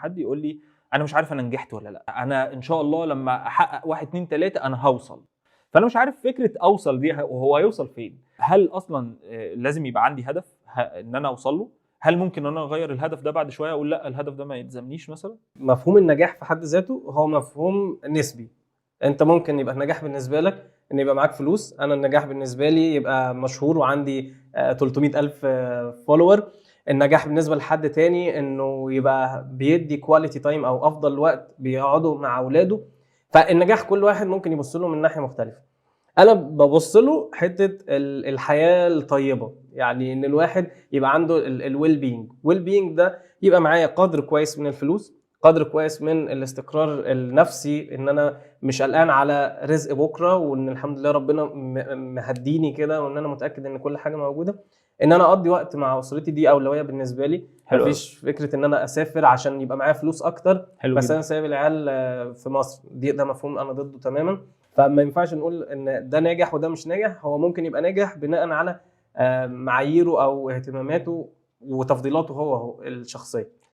حد يقول لي انا مش عارف انا نجحت ولا لا، انا ان شاء الله لما احقق 1 2 3 انا هوصل. فانا مش عارف فكره اوصل دي وهو هيوصل فين. هل اصلا لازم يبقى عندي هدف ان انا اوصل له؟ هل ممكن ان انا اغير الهدف ده بعد شويه اقول لا الهدف ده ما يلزمنيش مثلا؟ مفهوم النجاح في حد ذاته هو مفهوم نسبي. انت ممكن يبقى النجاح بالنسبه لك ان يبقى معاك فلوس، انا النجاح بالنسبه لي يبقى مشهور وعندي 300 الف فولور. النجاح بالنسبه لحد تاني انه يبقى بيدي كواليتي تايم او افضل وقت بيقعدوا مع اولاده. فالنجاح كل واحد ممكن يبص له من ناحيه مختلفه. انا ببص له حته الحياه الطيبه، يعني ان الواحد يبقى عنده الويل بينج. ويل بينج ده يبقى معايا قدر كويس من الفلوس، قدر كويس من الاستقرار النفسي، ان انا مش قلقان على رزق بكره، وان الحمد لله ربنا مهديني كده، وان انا متاكد ان كل حاجه موجوده. ان انا اقضي وقت مع اسرتي دي اولويه بالنسبه لي. حلو قوي. مفيش فكره ان انا اسافر عشان يبقى معايا فلوس اكتر حلو بس جدا. انا سايب العيال في مصر. ده مفهوم انا ضده تماما. فما ينفعش نقول ان ده ناجح وده مش ناجح. هو ممكن يبقى ناجح بناء على معاييره او اهتماماته وتفضيلاته هو الشخصيه.